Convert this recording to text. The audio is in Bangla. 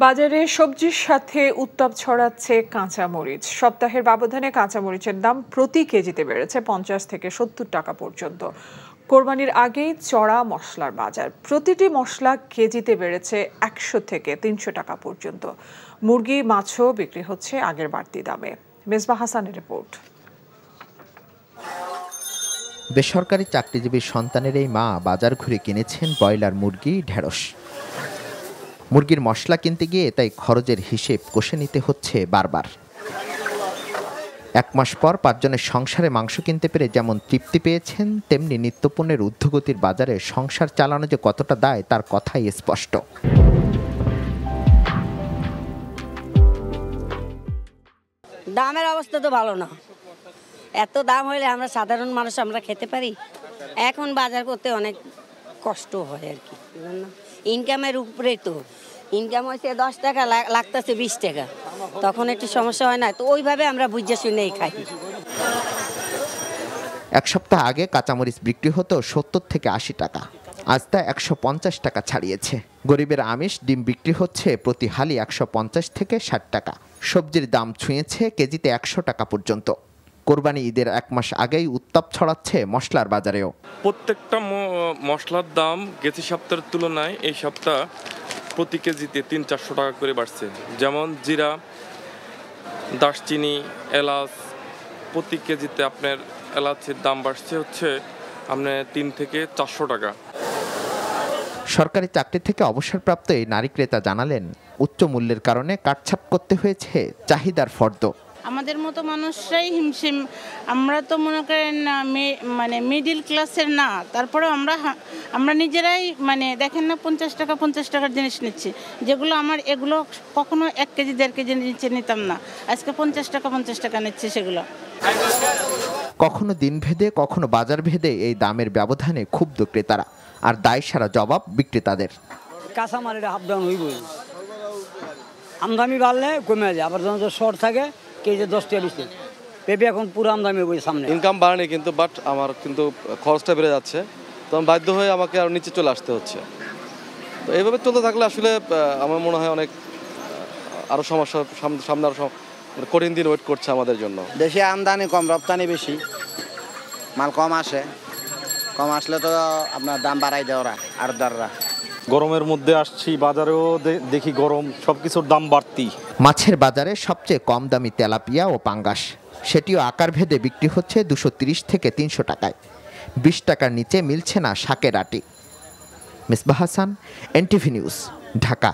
বাজারে সবজির সাথে উত্তাপ ছড়াচ্ছে কাঁচামরিচ। সপ্তাহের ব্যবধানে কাঁচামরিচের দাম প্রতি কেজিতে বেড়েছে 50 থেকে 70 টাকা পর্যন্ত। কোরবানির আগেই চড়া মশলার বাজার, প্রতিটি মশলা কেজিতে বেড়েছে 100 থেকে 300 টাকা পর্যন্ত। মুরগি, মাছও বিক্রি হচ্ছে আগের বাড়তি দামে। মেজবা হাসানের রিপোর্ট। বেসরকারি চাকরিজীবী সন্তানের এই মা বাজার ঘুরে কিনেছেন ব্রয়লার মুরগি, ঢেঁড়স। মুরগির মশলা কিনতে গিয়ে তাই খরচের হিসেব কষে নিতে হচ্ছে বারবার। 1 মাস পর 5 জনের সংসারে মাংস কিনতে পেরে যেমন তৃপ্তি পেয়েছেন, তেমনি নিত্যপণ্যের ঊর্ধ্বগতির বাজারে সংসার চালানো যে কতটা দায় তার কথাই স্পষ্ট। দামের অবস্থা তো ভালো না। এত দাম হইলে আমরা সাধারণ মানুষ আমরা খেতে পারি? এখন বাজার করতে অনেক কষ্ট হয় আর কি। ইনকামের উপরে তো ইনকাম হয়েছে 10 টাকা, লাগতেছে 20 টাকা, তখন একটু সমস্যা হয় না? তো ওইভাবে আমরা বুঝে শুনেই খাই। 1 সপ্তাহ আগে কাঁচামরিচ বিক্রি হতো 70 থেকে 80 টাকা, আজ তা 150 টাকা ছাড়িয়েছে। গরিবের আমিষ ডিম বিক্রি হচ্ছে প্রতি হালি 150 থেকে 60 টাকা। সবজির দাম ছুঁয়েছে কেজিতে 100 টাকা পর্যন্ত। কোরবানি ঈদের 1 মাস আগেই উত্তাপ ছড়াচ্ছে মশলার বাজারেও। প্রত্যেকটা মশলার দাম গেছে সপ্তাহের তুলনায় এই সপ্তাহ প্রতি কেজিতে 300-400 টাকা করে বাড়ছে। যেমন জিরা, দারচিনি, এলাচ, প্রতি কেজিতে আপনার এলাচের দাম বাড়ছে হচ্ছে আপনার 3 থেকে 400 টাকা। সরকারি চাকরি থেকে অবসরপ্রাপ্ত এই নারী ক্রেতা জানালেন, উচ্চ মূল্যের কারণে কাটছাঁট করতে হয়েছে চাহিদার ফর্দ। আমাদের মতো মানুষরাই হিমশিম। আমরা তো মনে করেন মানে মিডিল ক্লাসের না, তারপরে আমরা নিজেরাই দেখেন না 50 টাকার জিনিস নিচ্ছি, যেগুলো এগুলো কখনো 1 কেজি 1.5 কেজি নিচে নিতাম না, আজকে 50 টাকা নিচ্ছে সেগুলো। কখনো দিন ভেদে কখনো বাজার ভেদে এই দামের ব্যবধানে ক্ষুব্ধ ক্রেতারা, আর দায় সারা জবাব বিক্রেতাদের। কাঁচামালের আপ ডাউন হইবই, আমদানি বাড়লে কমে যায়, আবার যখন শর্ট থাকে কেজি 10 টাকা 20 টাকা। পেঁপে এখন পুরো আমদানি হয়ে সামনে। ইনকাম বাড়েনি কিন্তু, বাট আমার কিন্তু খরচটা বেড়ে যাচ্ছে, তো আমি বাধ্য হয়ে আমাকে আরও নিচে চলে আসতে হচ্ছে। তো এইভাবে চলতে থাকলে আসলে আমার মনে হয় অনেক আরও সমস্যা সামনে আরও কঠিন দিন ওয়েট করছে আমাদের জন্য। দেশে আমদানি কম, রপ্তানি বেশি, মাল কম আসলে তো আপনার দাম বাড়াই দেয় ওরা আড়তদাররা। গরমের মধ্যে আসছি, বাজারেও দেখি গরম, সবকিছুর দাম বাড়তি। মাছের বাজারে সবচেয়ে কম দামি তেলাপিয়া ও পাঙ্গাস, সেটিও আকার ভেদে বিক্রি হচ্ছে 230 থেকে 300 টাকায়। 20 টাকার নিচে মিলছে না শাকের আটি। Mezba Hasan, NTV news, Dhaka.